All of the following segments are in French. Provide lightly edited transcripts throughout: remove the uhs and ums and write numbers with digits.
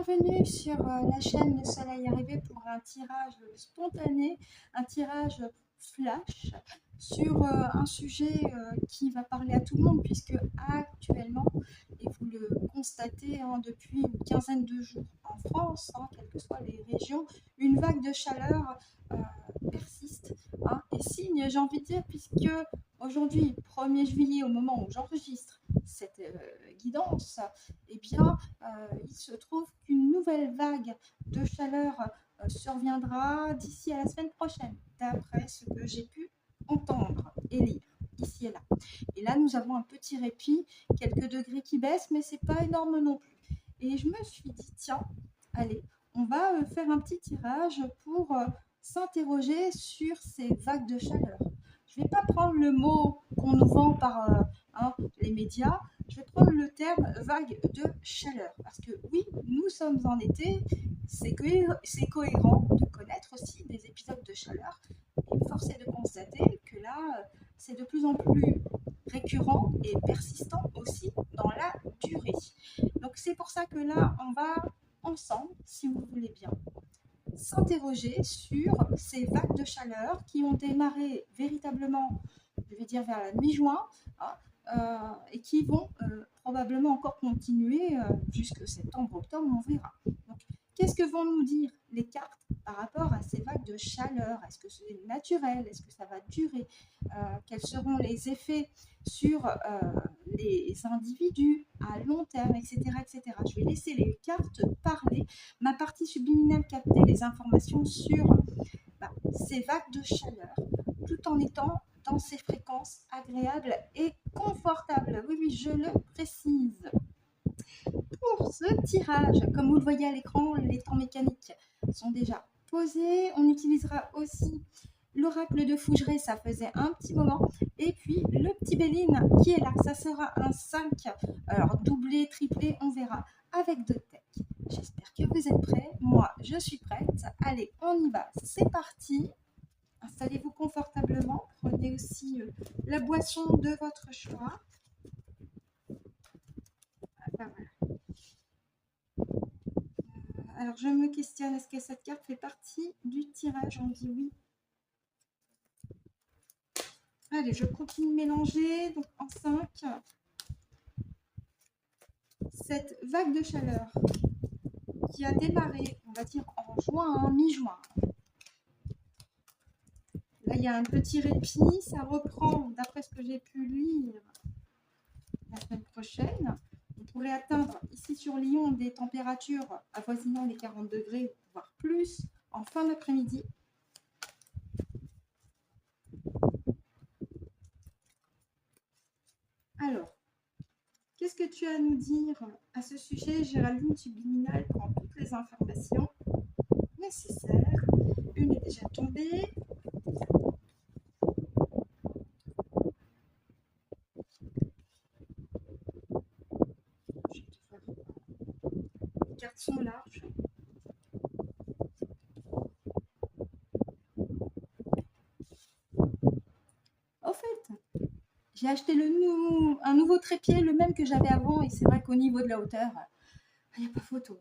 Bienvenue sur la chaîne Le Soleil Arrivé pour un tirage spontané, un tirage flash sur un sujet qui va parler à tout le monde puisque actuellement, et vous le constatez depuis une quinzaine de jours en France, quelles que soient les régions, une vague de chaleur persiste et signe, j'ai envie de dire, puisque aujourd'hui, 1er juillet, au moment où j'enregistre cette guidance, eh bien, il se trouve qu'une nouvelle vague de chaleur surviendra d'ici à la semaine prochaine, d'après ce que j'ai pu entendre et lire ici et là. Et là, nous avons un petit répit, quelques degrés qui baissent, mais c'est pas énorme non plus. Et je me suis dit, tiens, allez, on va faire un petit tirage pour s'interroger sur ces vagues de chaleur. Je ne vais pas prendre le mot qu'on nous vend par les médias, je vais prendre le terme vague de chaleur. Parce que oui, nous sommes en été, c'est cohérent de connaître aussi des épisodes de chaleur. Et force est de constater que là, c'est de plus en plus récurrent et persistant aussi dans la durée. Donc c'est pour ça que là, on va ensemble, si vous voulez bien, s'interroger sur ces vagues de chaleur qui ont démarré véritablement, je vais dire vers la mi-juin, et qui vont probablement encore continuer jusque septembre-octobre, on verra. Donc, qu'est-ce que vont nous dire les cartes par rapport à ces vagues de chaleur? Est-ce que c'est naturel? Est-ce que ça va durer? Quels seront les effets sur les individus à long terme, etc., etc. Je vais laisser les cartes parler. Ma partie subliminale capter les informations sur ces vagues de chaleur, tout en étant dans ces fréquences agréables et confortables. Oui, oui, je le précise. Pour ce tirage, comme vous le voyez à l'écran, les temps mécaniques sont déjà posés. On utilisera aussi l'oracle de Fougeray, ça faisait un petit moment. Et puis le petit Béline qui est là, ça sera un 5. Alors doublé, triplé, on verra avec deux decks. J'espère que vous êtes prêts. Moi, je suis prête. Allez, on y va. C'est parti. Installez-vous confortablement. Prenez aussi la boisson de votre choix. Alors, je me questionne, est-ce que cette carte fait partie du tirage? On dit oui. Allez, je continue de mélanger. Donc, en 5, cette vague de chaleur qui a démarré, on va dire, en juin, mi-juin. Là, il y a un petit répit. Ça reprend, d'après ce que j'ai pu lire, la semaine prochaine. On pourrait atteindre ici sur Lyon des températures avoisinant les 40 degrés, voire plus, en fin d'après-midi. Alors, qu'est-ce que tu as à nous dire à ce sujet? Géraldine Subliminale prend toutes les informations nécessaires. Une est déjà tombée. Les cartes sont larges. Au fait, j'ai acheté un nouveau trépied, le même que j'avais avant, et c'est vrai qu'au niveau de la hauteur, il n'y a pas photo.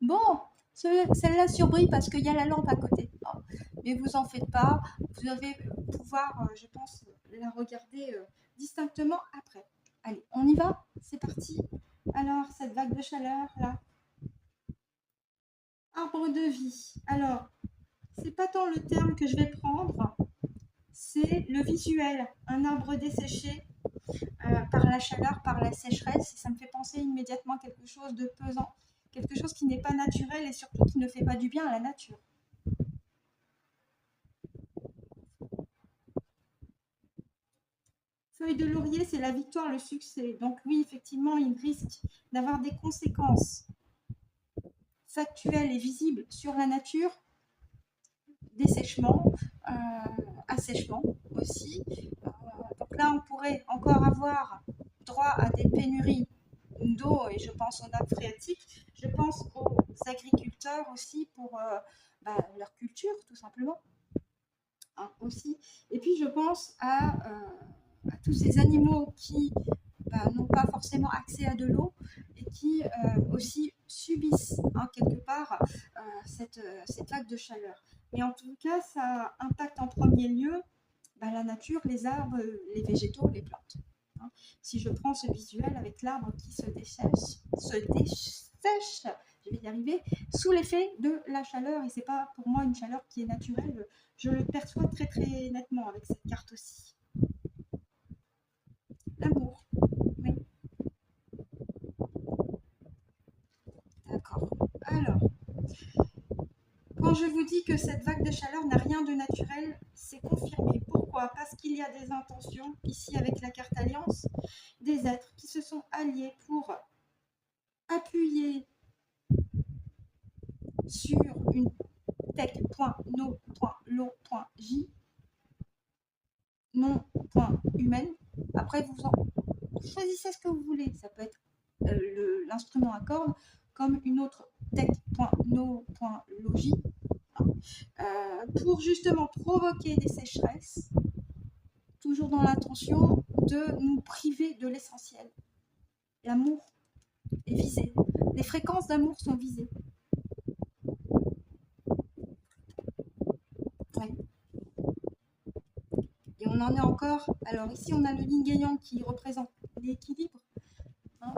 Bon, celle-là surbrille parce qu'il y a la lampe à côté. Oh, mais vous en faites pas, vous allez pouvoir, je pense, la regarder distinctement après. Allez, on y va? C'est parti. Alors, cette vague de chaleur, là. Arbre de vie. Alors, c'est pas tant le terme que je vais prendre, c'est le visuel. Un arbre desséché par la chaleur, par la sécheresse. Ça me fait penser immédiatement à quelque chose de pesant, quelque chose qui n'est pas naturel et surtout qui ne fait pas du bien à la nature. Feuille de laurier, c'est la victoire, le succès. Donc oui, effectivement, il risque d'avoir des conséquences factuelles et visibles sur la nature, dessèchement, assèchement aussi. Donc là, on pourrait encore avoir droit à des pénuries d'eau, et je pense aux nappes phréatiques, je pense aux agriculteurs aussi pour leur culture, tout simplement. Aussi. Et puis, je pense à tous ces animaux qui n'ont pas forcément accès à de l'eau et qui aussi subissent quelque part cette vague de chaleur. Mais en tout cas, ça impacte en premier lieu la nature, les arbres, les végétaux, les plantes. Si je prends ce visuel avec l'arbre qui se dessèche, je vais y arriver, sous l'effet de la chaleur, et c'est pas pour moi une chaleur qui est naturelle, je le perçois très très nettement avec cette carte aussi. L'amour, oui. D'accord. Alors, quand je vous dis que cette vague de chaleur n'a rien de naturel, c'est confirmé. Pourquoi? Parce qu'il y a des intentions, ici avec la carte Alliance, des êtres qui se sont alliés pour appuyer sur une tech.no.lo.j, non.humaine. Après, vous choisissez ce que vous voulez. Ça peut être l'instrument à cordes comme une autre tech.no.loj, pour justement provoquer des sécheresses, toujours dans l'intention de nous priver de l'essentiel. L'amour est visé. Les fréquences d'amour sont visées. Ouais. Et on en est encore. Alors ici, on a le yin et yang qui représente l'équilibre.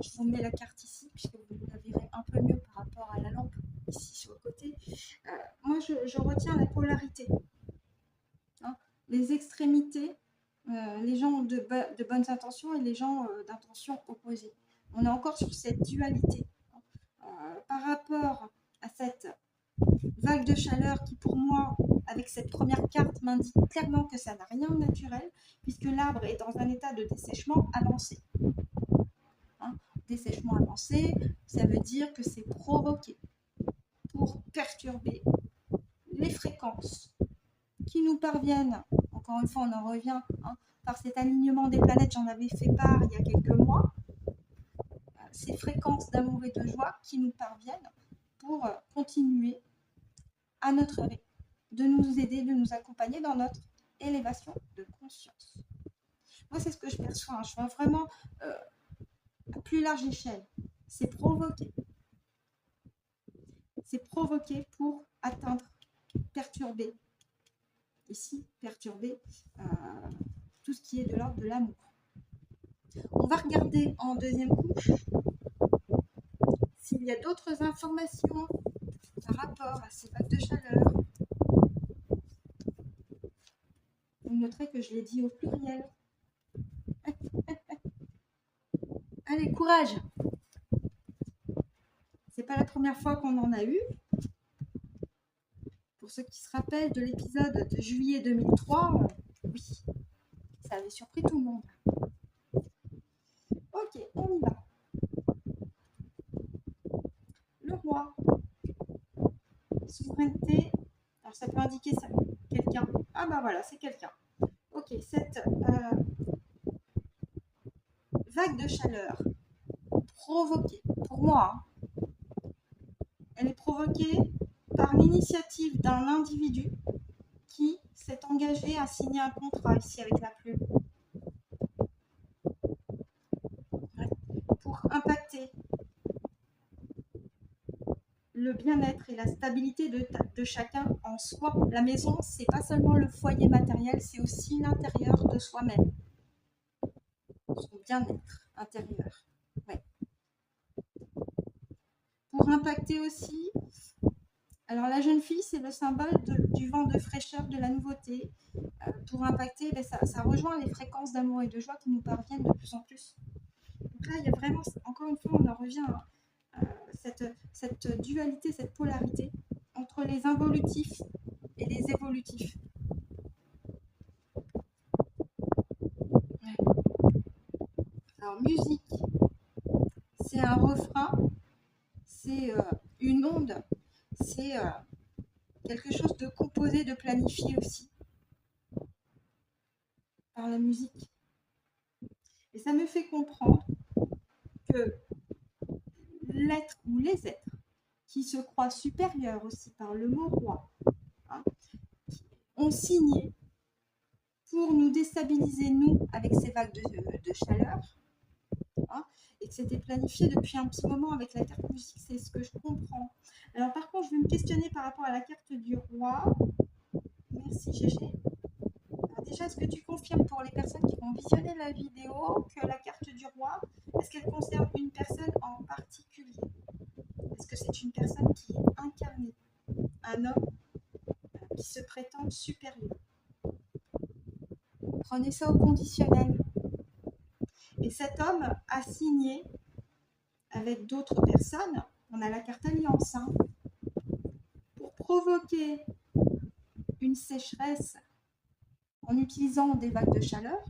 Je vous mets la carte ici, puisque vous la verrez un peu mieux par rapport à la lampe, ici sur le côté. Moi, je retiens la polarité. Les extrémités, les gens de bonnes intentions et les gens d'intentions opposées. On est encore sur cette dualité. Par rapport à cette vague de chaleur qui, pour moi, avec cette première carte, m'indique clairement que ça n'a rien de naturel, puisque l'arbre est dans un état de dessèchement avancé. Dessèchement avancé, ça veut dire que c'est provoqué pour perturber les fréquences qui nous parviennent. Encore une fois, on en revient par cet alignement des planètes, j'en avais fait part il y a quelques mois. Ces fréquences d'amour et de joie qui nous parviennent pour continuer à notre rythme, de nous aider, de nous accompagner dans notre élévation de conscience. Moi, c'est ce que je perçois. Je vois vraiment à plus large échelle. C'est provoqué. C'est provoqué pour atteindre, perturber. Ici, perturber tout ce qui est de l'ordre de l'amour. On va regarder en deuxième couche s'il y a d'autres informations par rapport à ces vagues de chaleur. Vous noterez que je l'ai dit au pluriel. Allez, courage! C'est pas la première fois qu'on en a eu. Pour ceux qui se rappellent de l'épisode de juillet 2003, oui, ça avait surpris tout le monde. Ok, on y va. Le roi. Souveraineté. Alors ça peut indiquer ça, quelqu'un. Ah bah voilà, c'est quelqu'un. Ok, cette vague de chaleur provoquée, pour moi, elle est provoquée par l'initiative d'un individu qui s'est engagé à signer un contrat ici avec la plume. Pour impacter le bien-être et la stabilité de chacun en soi. La maison, c'est pas seulement le foyer matériel, c'est aussi l'intérieur de soi-même. Son bien-être intérieur. Ouais. Pour impacter aussi, alors la jeune fille, c'est le symbole du vent de fraîcheur, de la nouveauté. Pour impacter, ça rejoint les fréquences d'amour et de joie qui nous parviennent de plus en plus. Donc là, il y a vraiment, encore une fois, on en revient à cette dualité, cette polarité entre les involutifs et les évolutifs. Ouais. Alors, musique, c'est un refrain, c'est une onde, c'est quelque chose de composé, de planifié aussi par la musique. Et ça me fait comprendre que l'être ou les êtres qui se croient supérieurs aussi par le mot roi, ont signé pour nous déstabiliser, nous, avec ces vagues de chaleur, hein, et que c'était planifié depuis un petit moment avec la carte musique, c'est ce que je comprends. Alors par contre, je vais me questionner par rapport à la carte du roi. Merci Gégé. Alors déjà, est-ce que tu confirmes pour les personnes qui vont visionner la vidéo que la carte du roi, est-ce qu'elle concerne une personne en particulier? Est-ce que c'est une personne qui est incarnée, un homme qui se prétend supérieur? Prenez ça au conditionnel. Et cet homme a signé avec d'autres personnes, on a la carte alliance, hein, pour provoquer une sécheresse en utilisant des vagues de chaleur,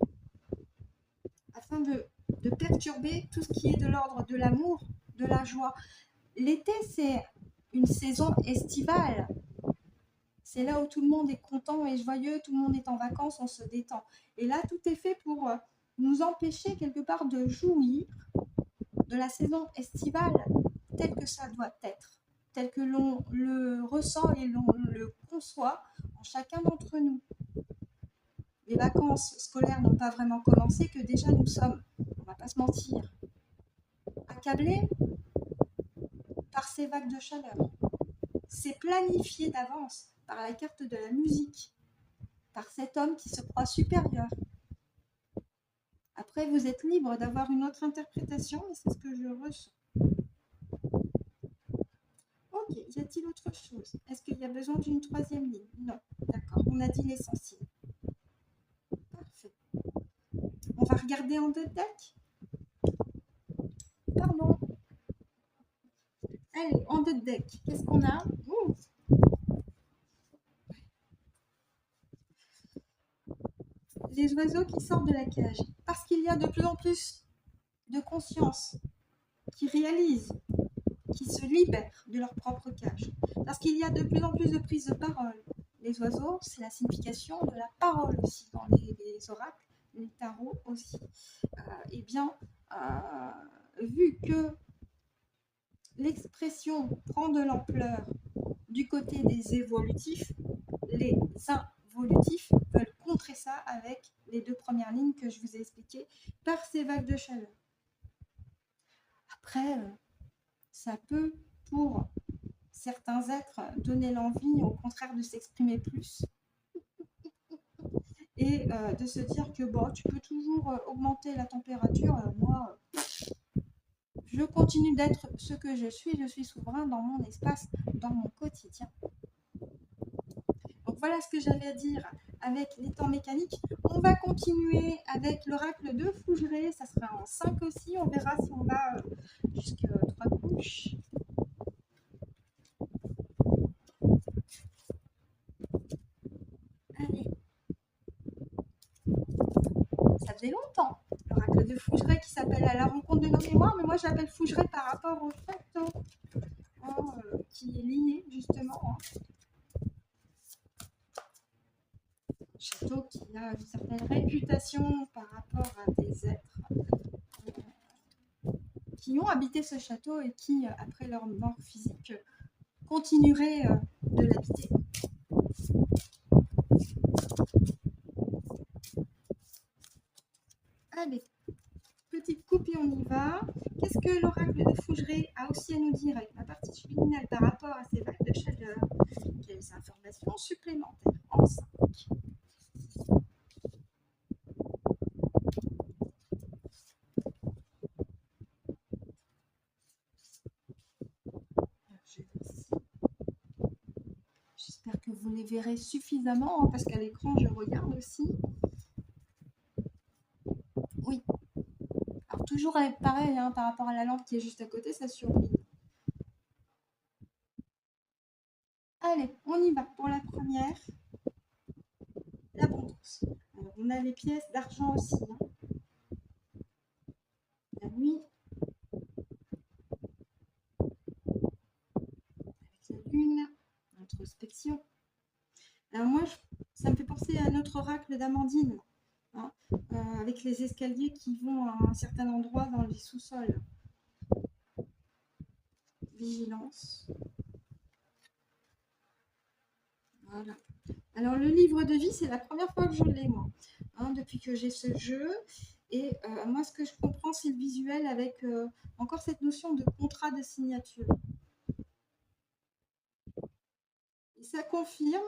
afin de perturber tout ce qui est de l'ordre de l'amour, de la joie. L'été, c'est une saison estivale. C'est là où tout le monde est content et joyeux, tout le monde est en vacances, on se détend. Et là, tout est fait pour nous empêcher quelque part de jouir de la saison estivale telle que ça doit être, tel que l'on le ressent et l'on le conçoit en chacun d'entre nous. Les vacances scolaires n'ont pas vraiment commencé, que déjà nous sommes, on ne va pas se mentir, accablés par ces vagues de chaleur. C'est planifié d'avance par la carte de la musique, par cet homme qui se croit supérieur. Après, vous êtes libre d'avoir une autre interprétation, mais c'est ce que je ressens. Ok, y a-t-il autre chose? Est-ce qu'il y a besoin d'une troisième ligne? Non, d'accord, on a dit l'essentiel. Parfait. On va regarder en deux decks. Pardon. Allez, en deux decks, qu'est-ce qu'on a? Ouh. Les oiseaux qui sortent de la cage. Parce qu'il y a de plus en plus de conscience qui réalisent, qui se libèrent de leur propre cage. Parce qu'il y a de plus en plus de prises de parole. Les oiseaux, c'est la signification de la parole aussi dans les oracles, les tarots aussi. Eh bien, vu que l'expression prend de l'ampleur du côté des évolutifs, les involutifs veulent contrer ça avec les deux premières lignes que je vous ai expliquées par ces vagues de chaleur. Après, ça peut, pour certains êtres, donner l'envie, au contraire, de s'exprimer plus et de se dire que bon, tu peux toujours augmenter la température. Moi, je continue d'être ce que je suis souverain dans mon espace, dans mon quotidien. Donc voilà ce que j'avais à dire avec les temps mécaniques. On va continuer avec l'oracle de Fougeray, ça sera en 5 aussi, on verra si on va jusqu'à 3 couches. Allez. Ça faisait longtemps, l'oracle de Fougeray qui s'appelle À la rencontre de nos mémoires, mais moi j'appelle Fougeray par rapport au château qui est lié justement. Château qui a une certaine réputation par rapport à des êtres qui ont habité ce château et qui, après leur mort physique, continueraient de l'habiter. Allez, petite coupe et on y va. Qu'est-ce que l'oracle de Fougeray a aussi à nous dire avec la partie subliminale par rapport à ces vagues de chaleur? Quelles informations supplémentaires en 5? J'espère que vous les verrez suffisamment, hein, parce qu'à l'écran, je regarde aussi. Oui. Alors, toujours pareil, hein, par rapport à la lampe qui est juste à côté, ça surbrille. Allez, on y va pour la première. L'abondance. Alors, on a les pièces d'argent aussi. Hein. La nuit. Avec la lune. L'introspection. Alors moi, ça me fait penser à notre oracle d'Amandine. Hein, avec les escaliers qui vont à un certain endroit dans les sous-sols. Vigilance. Voilà. Alors le livre de vie, c'est la première fois que je l'ai moi, hein, depuis que j'ai ce jeu. Et moi, ce que je comprends, c'est le visuel avec encore cette notion de contrat de signature. Et ça confirme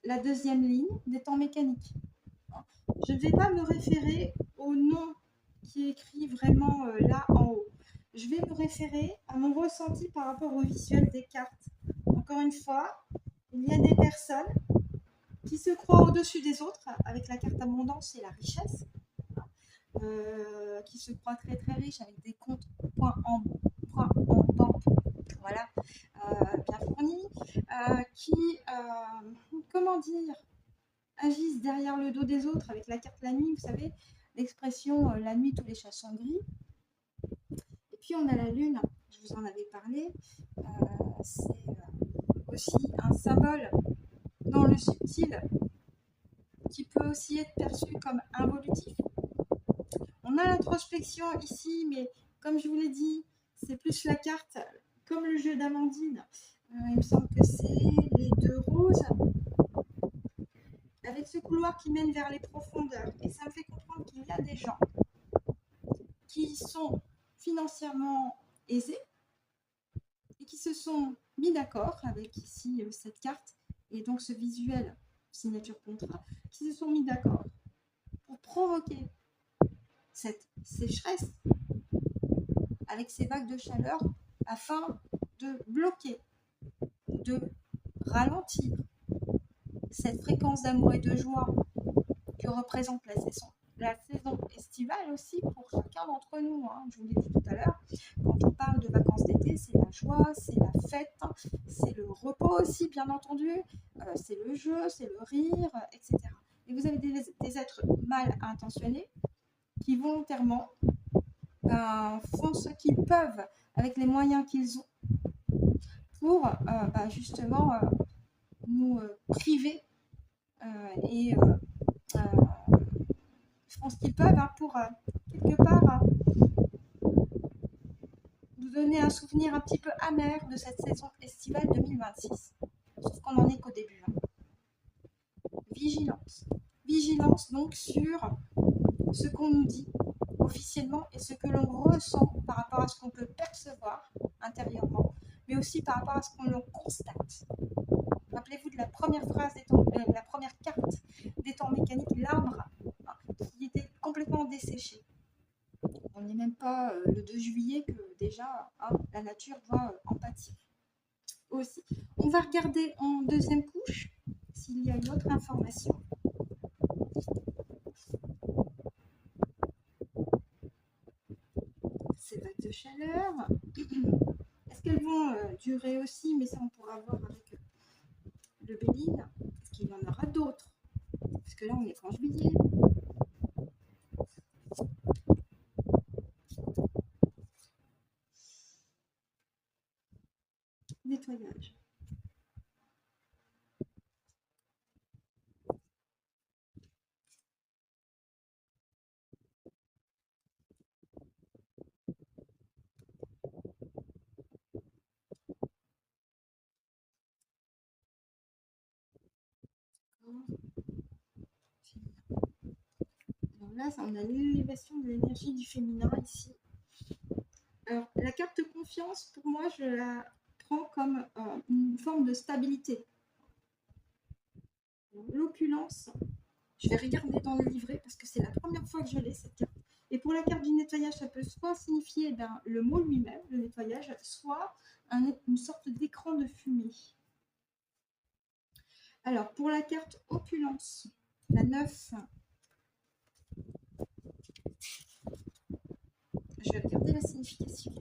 la deuxième ligne des temps mécaniques. Je ne vais pas me référer au nom qui est écrit vraiment là en haut. Je vais me référer à mon ressenti par rapport au visuel des cartes. Encore une fois, il y a des personnes qui se croient au-dessus des autres avec la carte abondance et la richesse, qui se croient très très riches avec des comptes points en banque, voilà, bien fournis, qui, comment dire, agissent derrière le dos des autres avec la carte la nuit, vous savez, l'expression la nuit tous les chats sont gris. Et puis on a la lune, je vous en avais parlé, c'est aussi un symbole dans le subtil qui peut aussi être perçu comme involutif. On a l'introspection ici, mais comme je vous l'ai dit, c'est plus la carte comme le jeu d'Amandine. Il me semble que c'est les deux roses avec ce couloir qui mène vers les profondeurs. Et ça me fait comprendre qu'il y a des gens qui sont financièrement aisés et qui se sont mis d'accord avec ici cette carte et donc ce visuel signature contrat, qui se sont mis d'accord pour provoquer cette sécheresse avec ces vagues de chaleur afin de bloquer, de ralentir cette fréquence d'amour et de joie que représente la saison estivale aussi pour chacun d'entre nous. Je vous l'ai dit tout à l'heure, quand on parle de vacances d'été, c'est la joie, c'est la fête, c'est le repos aussi, bien entendu, c'est le jeu, c'est le rire, etc. Et vous avez des êtres mal intentionnés qui volontairement font ce qu'ils peuvent avec les moyens qu'ils ont pour justement nous priver et font ce qu'ils peuvent pour quelque part nous donner un souvenir un petit peu amer de cette saison estivale 2026. Sauf qu'on n'en est qu'au début. Vigilance. Vigilance donc sur ce qu'on nous dit officiellement et ce que l'on ressent par rapport à ce qu'on peut percevoir intérieurement, mais aussi par rapport à ce qu'on constate. Rappelez-vous de la première phrase la première carte des temps mécaniques, l'arbre qui était complètement desséché. On n'est même pas le 2 juillet que déjà la nature doit en pâtir. Aussi, on va regarder en deuxième couche s'il y a une autre information. Ces vagues de chaleur, est-ce qu'elles vont durer aussi, mais ça on pourra voir avec le Béline, est-ce qu'il y en aura d'autres? Parce que là on est qu'en juillet. Nettoyage. Alors là, on a l'élévation de l'énergie du féminin ici. Alors, la carte confiance, pour moi, je la prends comme une forme de stabilité. L'opulence, je vais regarder dans le livret parce que c'est la première fois que je l'ai, cette carte. Et pour la carte du nettoyage, ça peut soit signifier le mot lui-même, le nettoyage, soit une sorte d'écran de fumée. Alors, pour la carte opulence, la 9, je vais regarder la signification.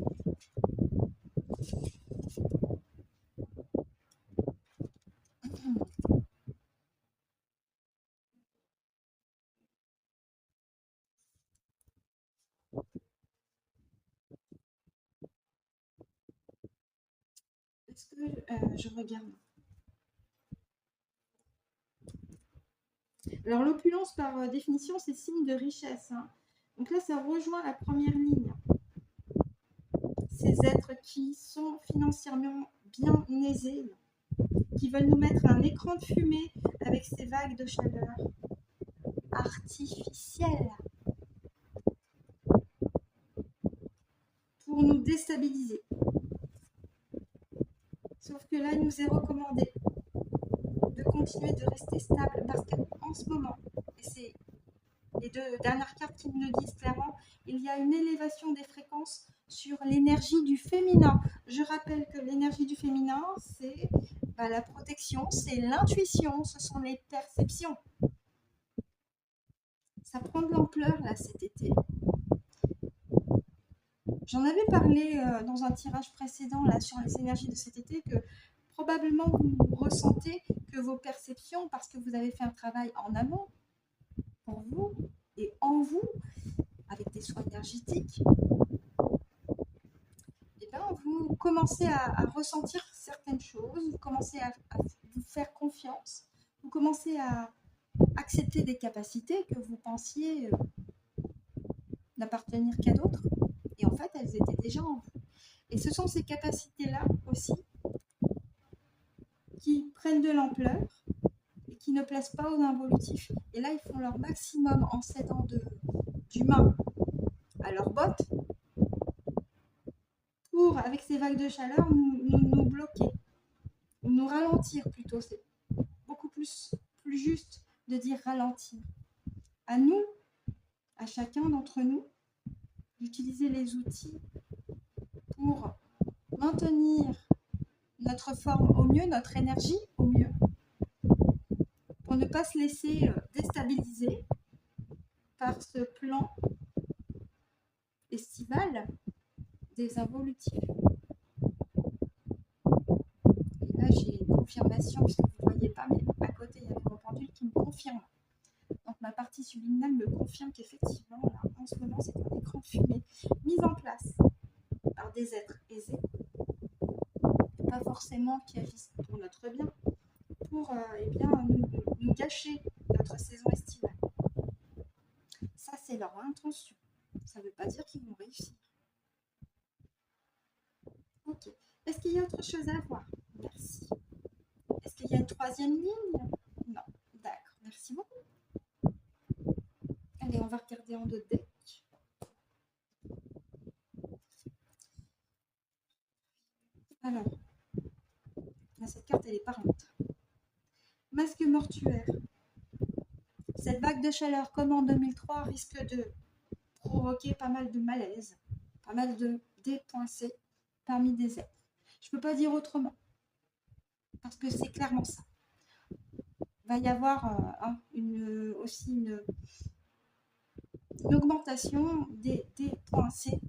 Est-ce que je regarde? Alors, l'opulence, par définition, c'est signe de richesse. Donc là, ça rejoint la première ligne. Ces êtres qui sont financièrement bien aisés, qui veulent nous mettre un écran de fumée avec ces vagues de chaleur artificielles. déstabiliser. Sauf que là, il nous est recommandé de continuer de rester stable parce qu'en ce moment, et c'est les deux dernières cartes qui nous le disent clairement, il y a une élévation des fréquences sur l'énergie du féminin. Je rappelle que l'énergie du féminin, c'est la protection, c'est l'intuition, ce sont les perceptions. Ça prend de l'ampleur là cet été. J'en avais parlé dans un tirage précédent là sur les énergies de cet été que probablement vous ressentez que vos perceptions, parce que vous avez fait un travail en amont pour vous et en vous, avec des soins énergétiques, et bien vous commencez à ressentir certaines choses, vous commencez à vous faire confiance, vous commencez à accepter des capacités que vous pensiez n'appartenir qu'à d'autres, et en fait elles étaient déjà en vous. Et ce sont ces capacités-là aussi qui prennent de l'ampleur et qui ne plaisent pas aux involutifs. Et là, ils font leur maximum en s'aidant d'humains à leurs bottes pour, avec ces vagues de chaleur, nous bloquer, ou nous ralentir plutôt. C'est beaucoup plus juste de dire ralentir. À nous, à chacun d'entre nous, d'utiliser les outils pour maintenir notre forme au mieux, notre énergie au mieux, pour ne pas se laisser déstabiliser par ce plan estival des involutifs. Et là, j'ai une confirmation, puisque vous ne voyez pas, mais à côté, il y avait mon pendule qui me confirme. Donc ma partie subliminale me confirme qu'effectivement, là, en ce moment, c'est un écran de fumée mis en place par des êtres aisés, pas forcément qui agissent pour notre bien, pour nous gâcher notre saison estivale. Ça, c'est leur intention. Ça ne veut pas dire qu'ils vont réussir. Ok. Est-ce qu'il y a autre chose à voir? Merci. Est-ce qu'il y a une troisième ligne? Non. D'accord. Merci beaucoup. Allez, on va regarder en deux decks. Alors, là, cette carte, elle est parlante. Masque mortuaire. Cette vague de chaleur, comme en 2003, risque de provoquer pas mal de malaise, pas mal de dépoinçés parmi des êtres. Je ne peux pas dire autrement, parce que c'est clairement ça. Il va y avoir aussi une augmentation des poinçés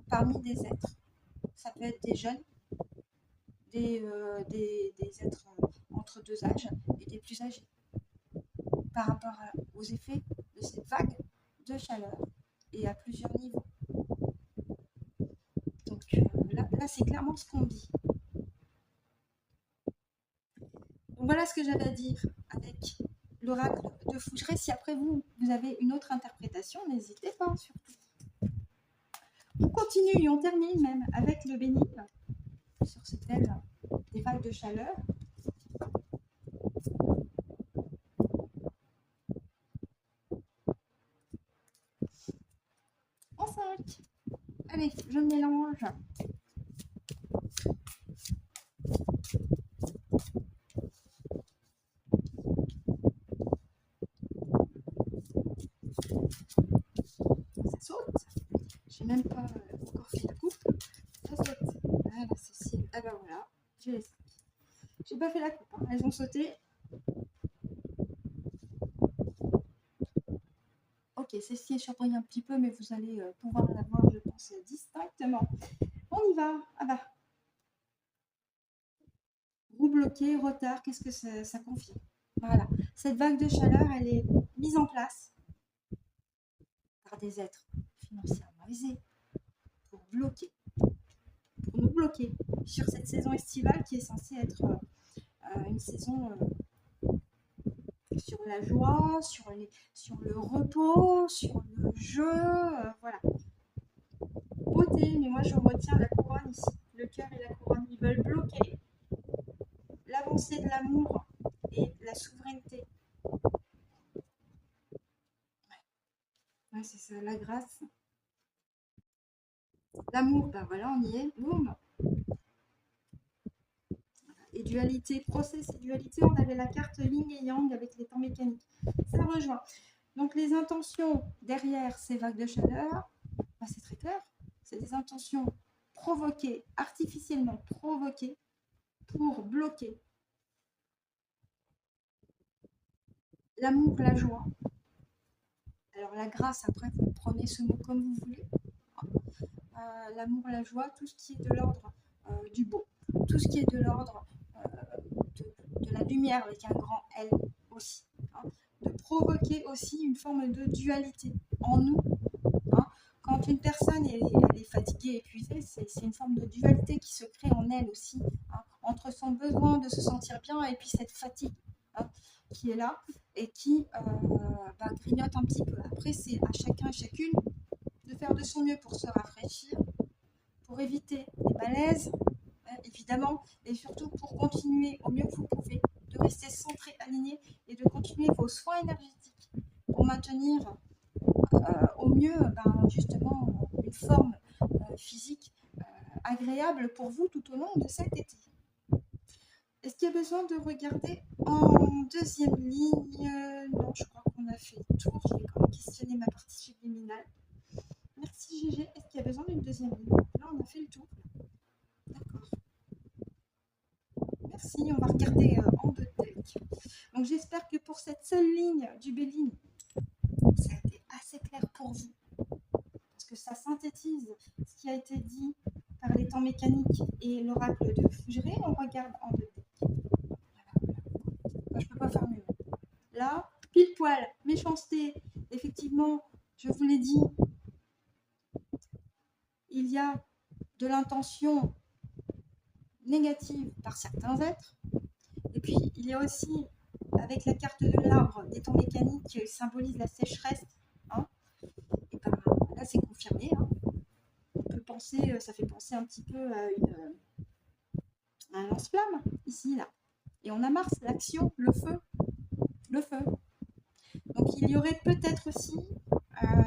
parmi des êtres. Ça peut être des jeunes, des êtres entre deux âges et des plus âgés, par rapport aux effets de cette vague de chaleur et à plusieurs niveaux. Donc là c'est clairement ce qu'on dit. Donc voilà ce que j'avais à dire avec l'oracle de Fougeray. Si après vous avez une autre interprétation, n'hésitez pas surtout. On continue et on termine même avec le béni sur ce thème des vagues de chaleur. En 5. Allez, je mélange. Ça saute. J'ai même pas encore fait la coupe. Ça saute. Voilà, ceci. Ah ben voilà, j'ai les 5. J'ai pas fait la coupe, hein. Elles ont sauté. Ok, celle-ci est surprise un petit peu, mais vous allez pouvoir la voir, je pense, distinctement. On y va. Ah bah. Roue bloquée, retard, qu'est-ce que ça confirme? Voilà. Cette vague de chaleur, elle est mise en place par des êtres financièrement aisés pour bloquer, pour nous bloquer sur cette saison estivale qui est censée être une saison sur la joie, sur le repos, sur le jeu, voilà. Beauté, mais moi je retiens la couronne ici. Le cœur et la couronne, ils veulent bloquer l'avancée de l'amour et la souveraineté. Ouais, c'est ça, la grâce. L'amour, ben voilà, on y est, boum. Et dualité, process et dualité, on avait la carte yin et yang avec les temps mécaniques. Ça rejoint. Donc les intentions derrière ces vagues de chaleur, ben c'est très clair. C'est des intentions provoquées, artificiellement provoquées, pour bloquer l'amour, la joie. Alors la grâce, après, vous prenez ce mot comme vous voulez. L'amour, la joie, tout ce qui est de l'ordre du beau, tout ce qui est de l'ordre de la lumière avec un grand L aussi. Hein, de provoquer aussi une forme de dualité en nous. Hein. Quand une personne elle est fatiguée, épuisée, c'est une forme de dualité qui se crée en elle aussi, hein, entre son besoin de se sentir bien et puis cette fatigue, hein, qui est là et qui grignote un petit peu. Après, c'est à chacun et chacune de faire de son mieux pour se rafraîchir, pour éviter les malaises, évidemment, et surtout pour continuer au mieux que vous pouvez, de rester centré, aligné et de continuer vos soins énergétiques pour maintenir au mieux justement une forme physique agréable pour vous tout au long de cet été. Est-ce qu'il y a besoin de regarder en deuxième ligne? Non, je crois qu'on a fait le tour. Je vais quand même questionner ma partie subliminale. Merci Gégé. Est-ce qu'il y a besoin d'une deuxième ligne? Là, on a fait le tour. D'accord. Merci. On va regarder en deux decks. Donc, j'espère que pour cette seule ligne du Béline, ça a été assez clair pour vous. Parce que ça synthétise ce qui a été dit par les temps mécaniques et l'oracle de Fougeré. On regarde en deux decks. Voilà. Je ne peux pas faire mieux. Là, pile poil, méchanceté. Effectivement, je vous l'ai dit, il y a de l'intention négative par certains êtres. Et puis, il y a aussi, avec la carte de l'arbre des temps mécaniques qui symbolise la sécheresse, hein, et ben, là, c'est confirmé. Hein. On peut penser, ça fait penser un petit peu à un lance-flamme, ici, là. Et on a Mars, l'action, le feu. Le feu. Donc, il y aurait peut-être aussi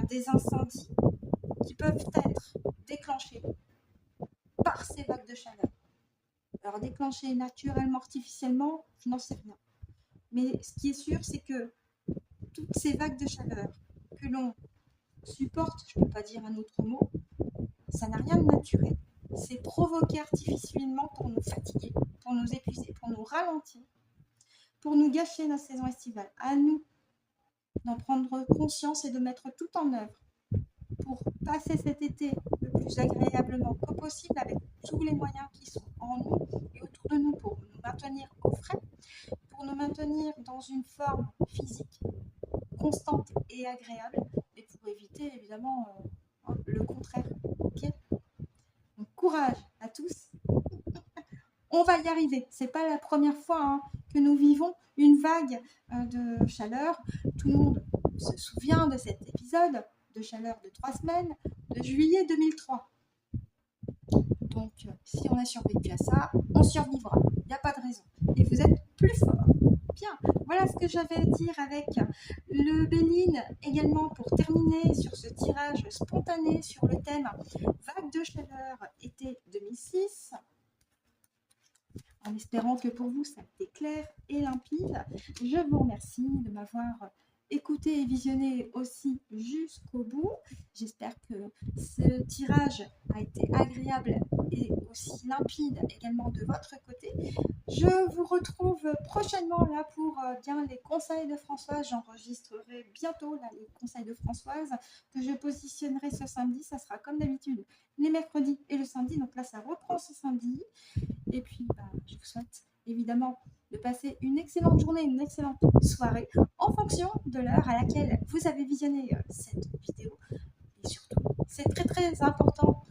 des incendies qui peuvent être déclenchés par ces vagues de chaleur. Alors, déclenchés naturellement, artificiellement, je n'en sais rien. Mais ce qui est sûr, c'est que toutes ces vagues de chaleur que l'on supporte, je ne peux pas dire un autre mot, ça n'a rien de naturel. C'est provoqué artificiellement pour nous fatiguer, pour nous épuiser, pour nous ralentir, pour nous gâcher la saison estivale. À nous d'en prendre conscience et de mettre tout en œuvre pour passer cet été le plus agréablement que possible avec tous les moyens qui sont en nous et autour de nous pour nous maintenir au frais, pour nous maintenir dans une forme physique constante et agréable et pour éviter évidemment le contraire. Okay, donc courage à tous. On va y arriver. C'est pas la première fois que nous vivons une vague de chaleur. Tout le monde se souvient de cet épisode de chaleur de 3 semaines de juillet 2003. Donc, si on a survécu à ça, on survivra. Il n'y a pas de raison. Et vous êtes plus fort. Bien, voilà ce que j'avais à dire avec le Béline également pour terminer sur ce tirage spontané sur le thème vague de chaleur été 2006. En espérant que pour vous, ça a été clair et limpide. Je vous remercie de m'avoir écouté et visionné aussi jusqu'au bout. J'espère que ce tirage a été agréable et aussi limpide également de votre côté. Je vous retrouve prochainement là pour bien les conseils de Françoise. J'enregistrerai bientôt là, les conseils de Françoise que je positionnerai ce samedi. Ça sera comme d'habitude les mercredis et le samedi. Donc là, ça reprend ce samedi. Et puis, je vous souhaite évidemment de passer une excellente journée, une excellente soirée en fonction de l'heure à laquelle vous avez visionné cette vidéo. Et surtout, c'est très très important